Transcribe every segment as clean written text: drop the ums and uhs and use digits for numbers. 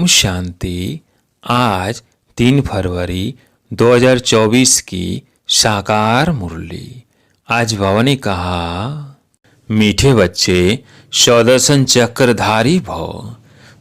शांति। आज 3 फरवरी 2024 की साकार मुरली। आज बाबा ने कहा, मीठे बच्चे, सौदर्शन चक्रधारी भव।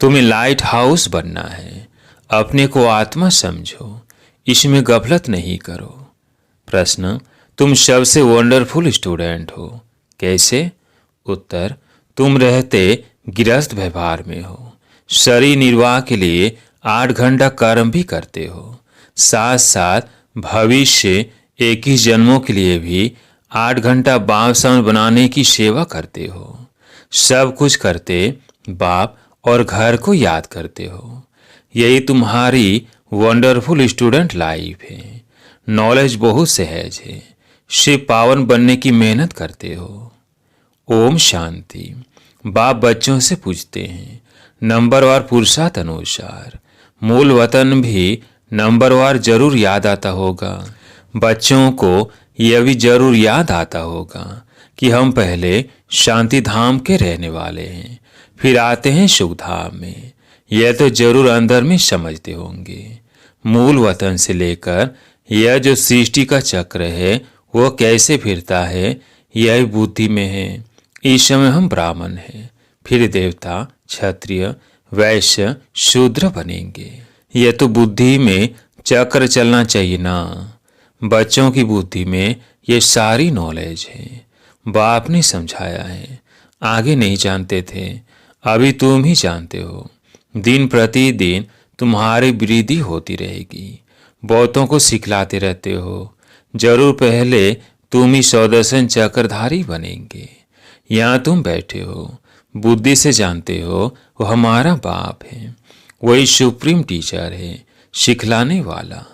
तुम्हें लाइट हाउस बनना है। अपने को आत्मा समझो, इसमें गफलत नहीं करो। प्रश्न, तुम सबसे वंडरफुल स्टूडेंट हो। कैसे? उत्तर, तुम रहते गृहस्थ व्यवहार में हो। शरीर निर्वाह के लिए 8 घंटा कर्म भी करते हो, साथ साथ भविष्य 21 जन्मों के लिए भी 8 घंटा बाप समझ बनाने की सेवा करते हो। सब कुछ करते बाप और घर को याद करते हो। यही तुम्हारी वंडरफुल स्टूडेंट लाइफ है। नॉलेज बहुत सहज है। शिव पावन बनने की मेहनत करते हो। ओम शांति। बाप बच्चों से पूछते हैं, नंबरवार पुरुषार्थ अनुसार मूल वतन भी नंबरवार जरूर याद आता होगा। बच्चों को यह भी जरूर याद आता होगा कि हम पहले शांति धाम के रहने वाले हैं, फिर आते हैं सुख धाम में। यह तो जरूर अंदर में समझते होंगे। मूल वतन से लेकर यह जो सृष्टि का चक्र है वो कैसे फिरता है, यह बुद्धि में है। इस समय हम ब्राह्मण हैं, फिर देवता, क्षत्रिय, वैश्य, शूद्र बनेंगे। यह तो बुद्धि में चक्र चलना चाहिए ना। बच्चों की बुद्धि में ये सारी नॉलेज है। बाप ने समझाया है। आगे नहीं जानते थे, अभी तुम ही जानते हो। दिन प्रतिदिन तुम्हारी वृद्धि होती रहेगी। बहुतों को सिखलाते रहते हो। जरूर पहले तुम ही सौदर्शन चक्रधारी बनेंगे। यहाँ तुम बैठे हो, बुद्धि से जानते हो वो हमारा बाप है। वही सुप्रीम टीचर है, सिखलाने वाला।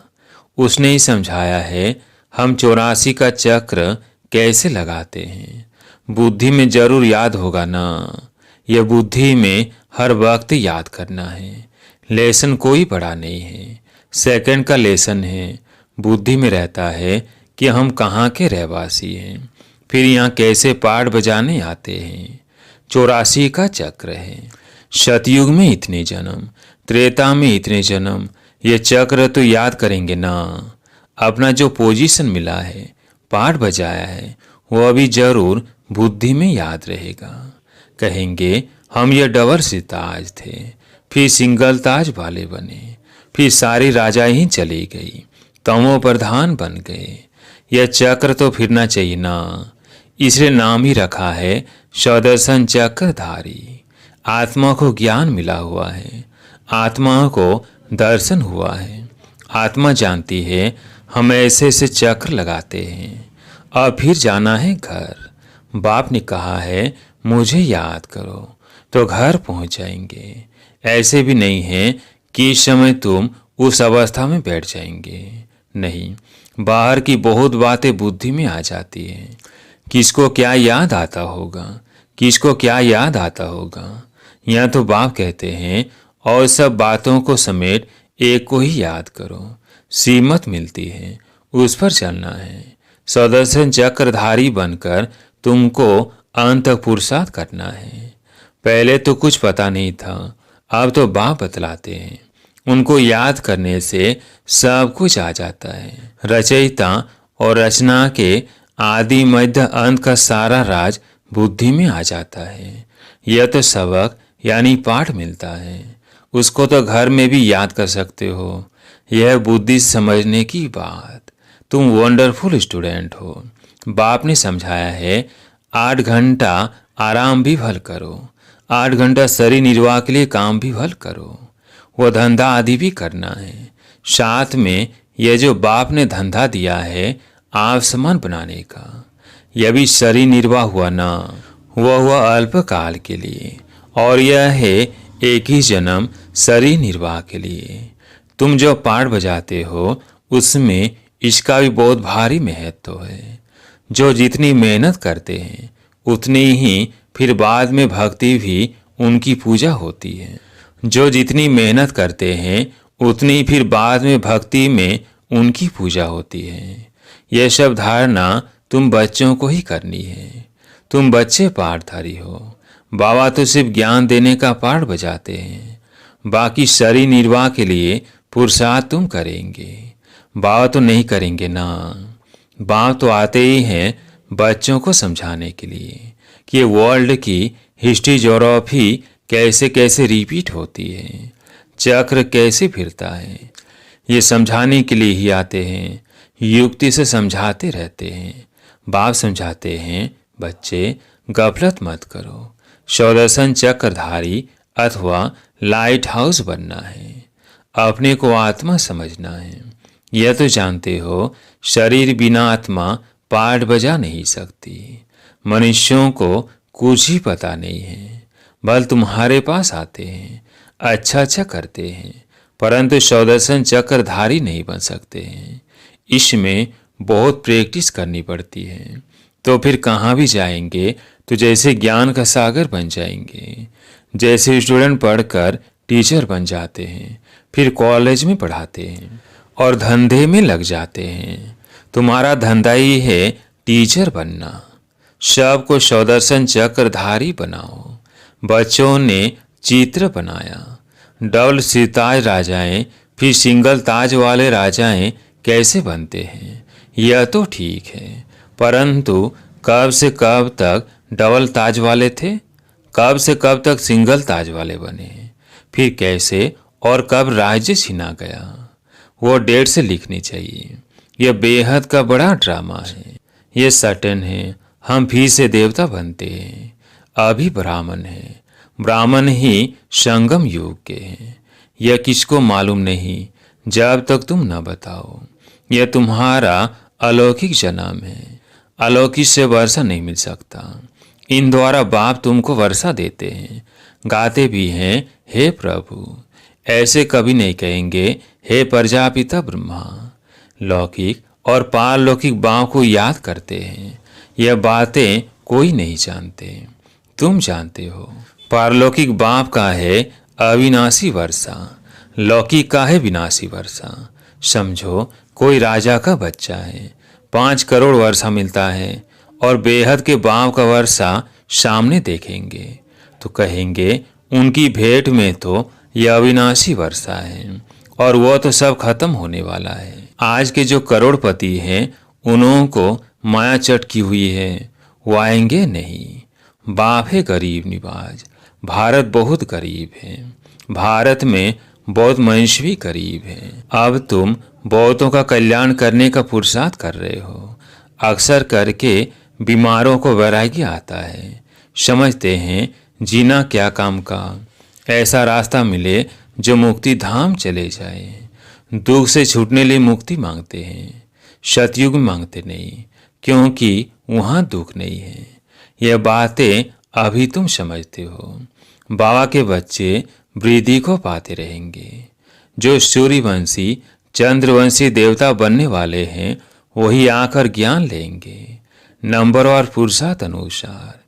उसने ही समझाया है हम 84 का चक्र कैसे लगाते हैं। बुद्धि में जरूर याद होगा ना। यह बुद्धि में हर वक्त याद करना है। लेसन कोई बड़ा नहीं है, सेकंड का लेसन है। बुद्धि में रहता है कि हम कहाँ के रहवासी हैं, फिर यहाँ कैसे पाठ बजाने आते हैं। 84 का चक्र है। सतयुग में इतने जन्म, त्रेता में इतने जन्म, ये चक्र तो याद करेंगे ना। अपना जो पोजीशन मिला है, पाठ बजाया है, वो अभी जरूर बुद्धि में याद रहेगा। कहेंगे हम ये डबल सिताज थे, फिर सिंगल ताज वाले बने, फिर सारी राजा ही चली गई, तमो प्रधान बन गए। यह चक्र तो फिरना चाहिए ना। इसलिए नाम ही रखा है सौदर्शन चक्रधारी। आत्मा को ज्ञान मिला हुआ है, आत्मा को दर्शन हुआ है। आत्मा जानती है हम ऐसे ऐसे चक्र लगाते हैं। अब फिर जाना है घर। बाप ने कहा है मुझे याद करो, तो घर पहुंच जाएंगे। ऐसे भी नहीं है कि इस समय तुम उस अवस्था में बैठ जाएंगे। नहीं, बाहर की बहुत बातें बुद्धि में आ जाती हैं। किसको क्या याद आता होगा, किसको क्या याद आता होगा। यहाँ तो बाप कहते हैं और सब बातों को समेट एक को ही याद करो। सीमत मिलती है, उस पर चलना है। सौदर्शन चक्रधारी बनकर तुमको अंत तक पुरुषार्थ करना है। पहले तो कुछ पता नहीं था, अब तो बाप बतलाते हैं। उनको याद करने से सब कुछ आ जाता है। रचयिता और रचना के आदि मध्य अंत का सारा राज बुद्धि में आ जाता है। यह तो सबक यानी पाठ मिलता है। उसको तो घर में भी याद कर सकते हो। यह बुद्धि समझने की बात। तुम वंडरफुल स्टूडेंट हो। बाप ने समझाया है 8 घंटा आराम भी भल करो, 8 घंटा शरीर निर्वाह के लिए काम भी भल करो। वो धंधा आदि भी करना है। साथ में यह जो बाप ने धंधा दिया है आप समान बनाने का, यह भी शरीर निर्वाह हुआ ना। वह हुआ अल्पकाल के लिए, और यह है एक ही जन्म शरीर निर्वाह के लिए। तुम जो पाठ बजाते हो उसमें इसका भी बहुत भारी महत्व है। जो जितनी मेहनत करते हैं उतनी ही फिर बाद में भक्ति भी उनकी पूजा होती है। जो जितनी मेहनत करते हैं उतनी फिर बाद में भक्ति में उनकी पूजा होती है। यह सब धारणा तुम बच्चों को ही करनी है। तुम बच्चे पाठधारी हो। बाबा तो सिर्फ ज्ञान देने का पाठ बजाते हैं। बाकी शरीर निर्वाह के लिए पुरुषार्थ तुम करेंगे। बाबा तो नहीं करेंगे ना। बाबा तो आते ही हैं बच्चों को समझाने के लिए कि वर्ल्ड की हिस्ट्री ज्योग्राफी कैसे कैसे रिपीट होती है, चक्र कैसे फिरता है, ये समझाने के लिए ही आते हैं। युक्ति से समझाते रहते हैं। बाप समझाते हैं, बच्चे गफलत मत करो, स्वदर्शन चक्रधारी अथवा लाइट हाउस बनना है, अपने को आत्मा समझना है। यह तो जानते हो शरीर बिना आत्मा पाठ बजा नहीं सकती। मनुष्यों को कुछ ही पता नहीं है, बल तुम्हारे पास आते हैं, अच्छा अच्छा करते हैं, परंतु स्वदर्शन चक्रधारी नहीं बन सकते हैं। इसमें बहुत प्रैक्टिस करनी पड़ती है। तो फिर कहाँ भी जाएंगे तो जैसे ज्ञान का सागर बन जाएंगे। जैसे स्टूडेंट पढ़कर टीचर बन जाते हैं, फिर कॉलेज में पढ़ाते हैं और धंधे में लग जाते हैं। तुम्हारा धंधा ही है टीचर बनना। सबको स्वदर्शन चक्रधारी बनाओ। बच्चों ने चित्र बनाया, डबल सिरताज राजाएं, फिर सिंगल ताज वाले राजाएं कैसे बनते हैं, यह तो ठीक है, परंतु कब से कब तक डबल ताज वाले थे, कब से कब तक सिंगल ताज वाले बने, फिर कैसे और कब राज्य छीना गया, वो डेट से लिखनी चाहिए। यह बेहद का बड़ा ड्रामा है। ये सटन है, हम फिर से देवता बनते हैं। अभी ब्राह्मण है, ब्राह्मण ही संगम युग के हैं। यह किसको मालूम नहीं जब तक तुम न बताओ। यह तुम्हारा अलौकिक जन्म है। अलौकिक से वर्षा नहीं मिल सकता। इन द्वारा बाप तुमको वर्षा देते हैं, गाते भी हैं, हे प्रभु। ऐसे कभी नहीं कहेंगे हे प्रजापिता ब्रह्मा। लौकिक और पारलौकिक बाप को याद करते हैं। यह बातें कोई नहीं जानते, तुम जानते हो। पारलौकिक बाप का है अविनाशी वर्षा, लौकिक का है विनाशी वर्षा। समझो कोई राजा का बच्चा है, 5 करोड़ वर्षा मिलता है और बेहद के बाप का वर्षा सामने देखेंगे तो कहेंगे उनकी भेंट में तो यह अविनाशी वर्षा है और वो तो सब खत्म होने वाला है। आज के जो करोड़पति हैं उन्हों को माया चटकी हुई है, वो आएंगे नहीं। बाप है गरीब निवाज। भारत बहुत गरीब है। भारत में बौद्ध मनुष्य भी गरीब है। अब तुम बौद्धों का कल्याण करने का पुरुषार्थ कर रहे हो। अक्सर करके बीमारों को वैराग्य आता है, समझते हैं जीना क्या काम का, ऐसा रास्ता मिले जो मुक्ति धाम चले जाए। दुख से छूटने लिए मुक्ति मांगते हैं, सतयुग मांगते नहीं, क्योंकि वहाँ दुख नहीं है। यह बातें अभी तुम समझते हो। बाबा के बच्चे वृद्धि को पाते रहेंगे। जो सूर्यवंशी चंद्रवंशी देवता बनने वाले हैं वही आकर ज्ञान लेंगे, नंबर और पुरुषार्थ अनुसार।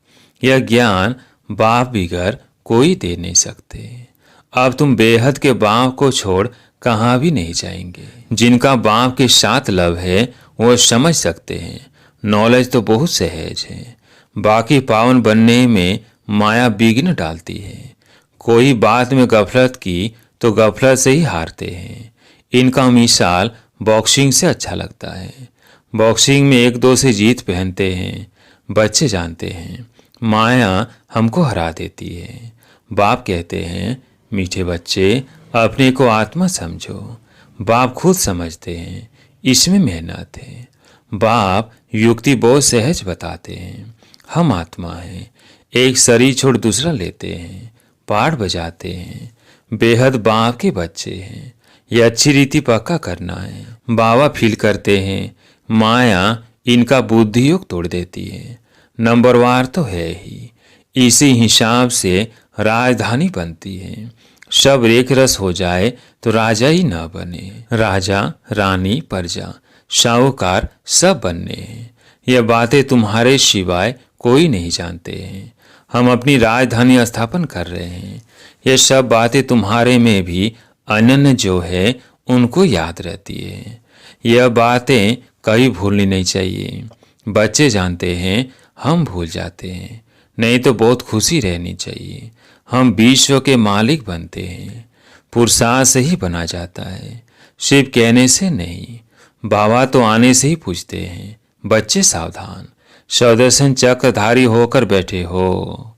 यह ज्ञान बाप बिगर कोई दे नहीं सकते। अब तुम बेहद के बाप को छोड़ कहाँ भी नहीं जाएंगे। जिनका बाप के साथ लव है वो समझ सकते हैं। नॉलेज तो बहुत सहज है, बाकी पावन बनने में माया विघ्न डालती है। कोई बात में गफलत की तो गफलत से ही हारते हैं। इनका मिसाल बॉक्सिंग से अच्छा लगता है। बॉक्सिंग में 1-2 से जीत पहनते हैं। बच्चे जानते हैं माया हमको हरा देती है। बाप कहते हैं मीठे बच्चे अपने को आत्मा समझो। बाप खुद समझते हैं, इसमें मेहनत है। बाप युक्ति बहुत सहज बताते हैं। हम आत्मा हैं, एक शरीर छोड़ दूसरा लेते हैं, पाठ बजाते हैं। बेहद बाप के बच्चे हैं। यह अच्छी रीति पक्का करना है। बाबा फील करते हैं माया इनका बुद्धि योग तोड़ देती है। नंबरवार तो है ही। इसी हिसाब से राजधानी बनती है। सब एक रस हो जाए तो राजा ही ना बने। राजा रानी प्रजा साहूकार सब बनने हैं। यह बातें तुम्हारे सिवाय कोई नहीं जानते हैं। हम अपनी राजधानी स्थापन कर रहे हैं। ये सब बातें तुम्हारे में भी अनन्य जो है उनको याद रहती है। यह बातें कभी भूलनी नहीं चाहिए। बच्चे जानते हैं, हम भूल जाते हैं। नहीं तो बहुत खुशी रहनी चाहिए। हम विश्व के मालिक बनते हैं। पुरुषार्थ से ही बना जाता है, सिर्फ कहने से नहीं। बाबा तो आने से ही पूछते हैं, बच्चे सावधान, सौदर्शन चक्रधारी होकर बैठे हो।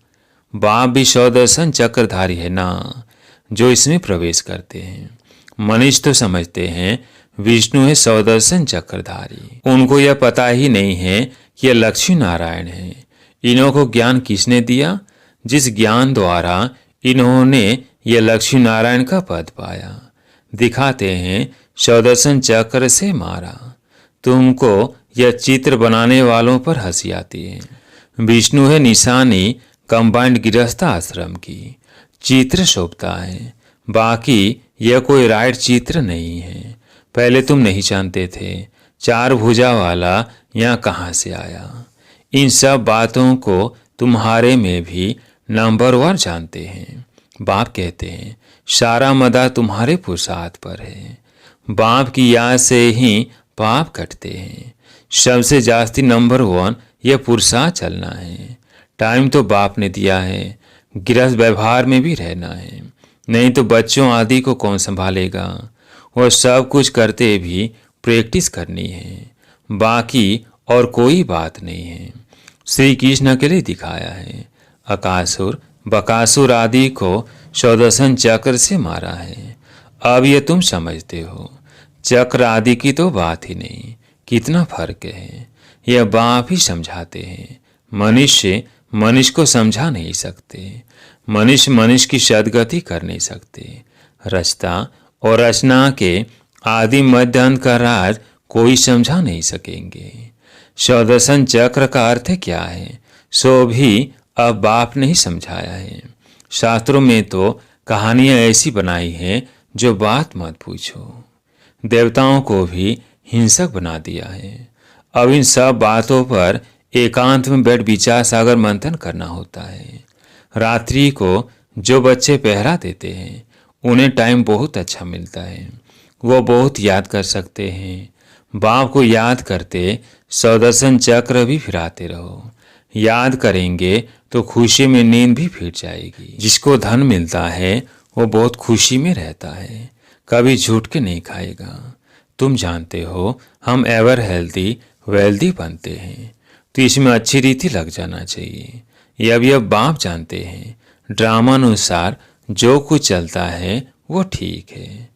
बाप भी सौदर्शन चक्रधारी है ना, जो इसमें प्रवेश करते हैं। मनुष्य तो समझते हैं विष्णु है सौदर्शन चक्रधारी। उनको यह पता ही नहीं है कि यह लक्ष्मी नारायण है। इन्हों को ज्ञान किसने दिया? जिस ज्ञान द्वारा इन्होंने यह लक्ष्मी नारायण का पद पाया। दिखाते हैं सौदर्शन चक्र से मारा। तुमको यह चित्र बनाने वालों पर हंसी आती है। विष्णु है निशानी कंबाइंड गृहस्थ आश्रम की। चित्र शोभता है, बाकी यह कोई राइट चित्र नहीं है। पहले तुम नहीं जानते थे चार भुजा वाला यहाँ कहाँ से आया। इन सब बातों को तुम्हारे में भी नंबर 1 जानते हैं। बाप कहते हैं सारा मदा तुम्हारे पुरुषार्थ पर है। बाप की याद से ही पाप कटते हैं। सबसे जास्ती नंबर 1 यह पुरुषार्थ चलना है। टाइम तो बाप ने दिया है, गृहस्थ व्यवहार में भी रहना है, नहीं तो बच्चों आदि को कौन संभालेगा। वह सब कुछ करते भी प्रैक्टिस करनी है, बाकी और कोई बात नहीं है। श्री कृष्ण के लिए दिखाया है। अकासुर बकासुर आदि को सौदर्शन चक्र से मारा है। अब ये तुम समझते हो। चक्र आदि की तो बात ही नहीं, कितना फर्क है। यह बाप ही समझाते हैं। मनुष्य मनुष्य को समझा नहीं सकते। मनुष्य मनुष्य की सदगति कर नहीं सकते। रचता और रचना के आदि मध्य अंत का राज कोई समझा नहीं सकेंगे। सौदर्शन चक्र का अर्थ क्या है, सो भी अब बाप ने ही समझाया है। शास्त्रों में तो कहानियां ऐसी बनाई हैं जो बात मत पूछो। देवताओं को भी हिंसक बना दिया है। अब इन सब बातों पर एकांत में बैठ विचार सागर मंथन करना होता है। रात्रि को जो बच्चे पहरा देते हैं उन्हें टाइम बहुत अच्छा मिलता है। वो बहुत याद कर सकते हैं। बाप को याद करते सौदर्शन चक्र भी फिराते रहो। याद करेंगे तो खुशी में नींद भी फिर जाएगी। जिसको धन मिलता है वो बहुत खुशी में रहता है, कभी झूठ के नहीं खाएगा। तुम जानते हो हम एवर हेल्दी वेल्दी बनते हैं, तो इसमें अच्छी रीति लग जाना चाहिए। यह बाप जानते हैं ड्रामा अनुसार जो कुछ चलता है वो ठीक है,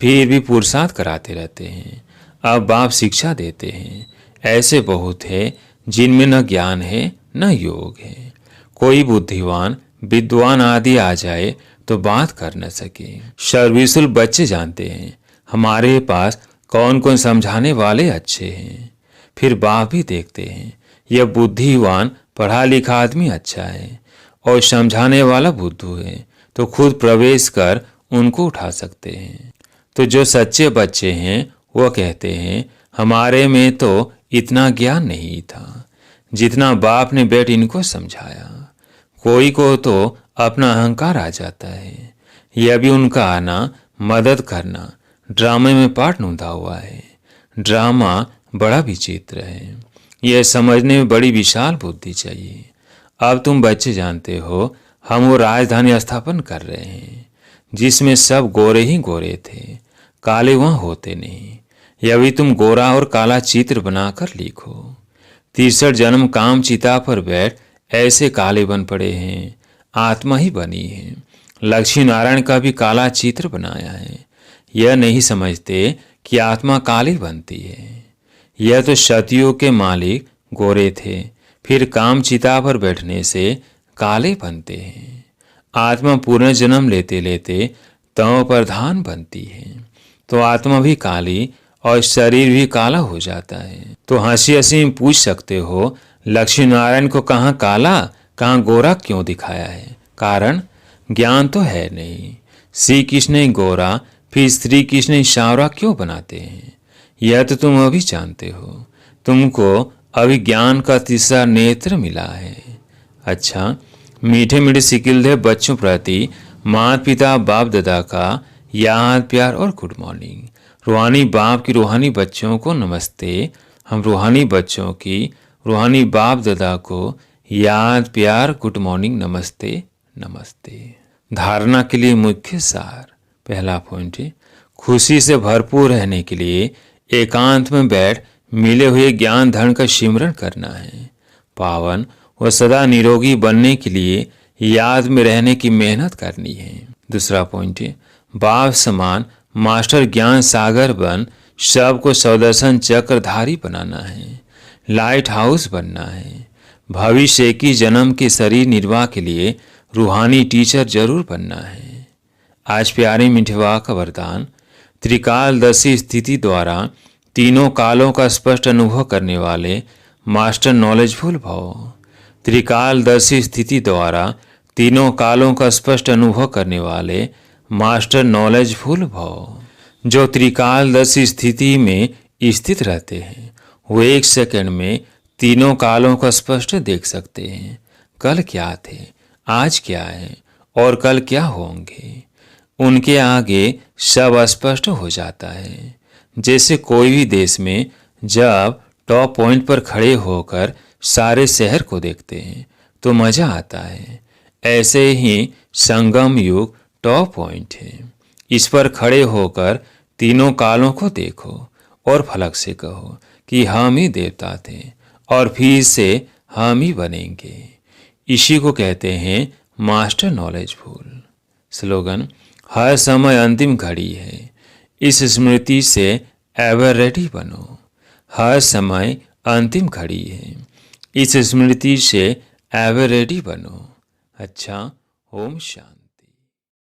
फिर भी पुरुषार्थ कराते रहते हैं। अब बाप शिक्षा देते हैं। ऐसे बहुत है जिनमें न ज्ञान है न योग है। कोई बुद्धिवान विद्वान आदि आ जाए तो बात कर न सके। सर्विसुल बच्चे जानते हैं हमारे पास कौन कौन समझाने वाले अच्छे हैं। फिर बाप भी देखते हैं यह बुद्धिवान पढ़ा लिखा आदमी अच्छा है और समझाने वाला बुद्धू है, तो खुद प्रवेश कर उनको उठा सकते हैं। तो जो सच्चे बच्चे हैं वो कहते हैं हमारे में तो इतना ज्ञान नहीं था जितना बाप ने बैठ इनको समझाया। कोई को तो अपना अहंकार आ जाता है। यह भी उनका आना मदद करना ड्रामे में पार्ट नूंधा हुआ है। ड्रामा बड़ा विचित्र है, यह समझने में बड़ी विशाल बुद्धि चाहिए। अब तुम बच्चे जानते हो हम वो राजधानी स्थापन कर रहे हैं जिसमें सब गोरे ही गोरे थे, काले वहां होते नहीं। यह भी तुम गोरा और काला चित्र बनाकर लिखो। 63 जन्म काम चिता पर बैठ ऐसे काले बन पड़े हैं, आत्मा ही बनी है। लक्ष्मी नारायण का भी काला चित्र बनाया है। यह नहीं समझते कि आत्मा काली बनती है। यह तो सतियों के मालिक गोरे थे, फिर काम चिता पर बैठने से काले बनते हैं। आत्मा पूर्ण जन्म लेते लेते तमो प्रधान बनती है, तो आत्मा भी काली और शरीर भी काला हो जाता है। तो हंसी हंसी में पूछ सकते हो लक्ष्मी नारायण को कहाँ काला कहाँ गोरा क्यों दिखाया है? कारण ज्ञान तो है नहीं। श्री कृष्ण ही गोरा फिर श्री कृष्ण ही सांवरा क्यों बनाते हैं? यह तो तुम अभी जानते हो। तुमको अभी ज्ञान का तीसरा नेत्र मिला है। अच्छा, मीठे मीठे सिकिलदे बच्चों प्रति माता पिता बाप दादा का याद प्यार और गुड मॉर्निंग। रूहानी बाप की रूहानी बच्चों को नमस्ते। हम रूहानी बच्चों की रूहानी बाप दादा को याद प्यार गुड मॉर्निंग नमस्ते नमस्ते। धारणा के लिए मुख्य सार। पहला पॉइंट है, खुशी से भरपूर रहने के लिए एकांत में बैठ मिले हुए ज्ञान धन का सिमरन करना है। पावन व सदा निरोगी बनने के लिए याद में रहने की मेहनत करनी है। दूसरा पॉइंट है, बाप समान मास्टर ज्ञान सागर बन सबको सौदर्शन चक्रधारी बनाना है। लाइट हाउस बनना है। भविष्य की जन्म के शरीर निर्वाह के लिए रूहानी टीचर जरूर बनना है। आज प्यारे मिठवा का वरदान, त्रिकालदर्शी स्थिति द्वारा तीनों कालों का स्पष्ट अनुभव करने वाले मास्टर नॉलेजफुल भव। त्रिकालदर्शी स्थिति द्वारा तीनों कालों का स्पष्ट अनुभव करने वाले मास्टर नॉलेजफुल भव। जो त्रिकालदर्शी स्थिति में स्थित रहते हैं वो एक सेकंड में तीनों कालों का स्पष्ट देख सकते हैं। कल क्या थे, आज क्या है और कल क्या होंगे, उनके आगे सब स्पष्ट हो जाता है। जैसे कोई भी देश में जब टॉप पॉइंट पर खड़े होकर सारे शहर को देखते हैं तो मजा आता है, ऐसे ही संगम युग टॉप पॉइंट है। इस पर खड़े होकर तीनों कालों को देखो और फलक से कहो कि हम ही देवता थे और फिर से हम ही बनेंगे। इसी को कहते हैं मास्टर नॉलेजफुल। स्लोगन, हर समय अंतिम घड़ी है, इस स्मृति से एवर रेडी बनो। हर समय अंतिम घड़ी है, इस स्मृति से एवर रेडी बनो। अच्छा, ओम शांति।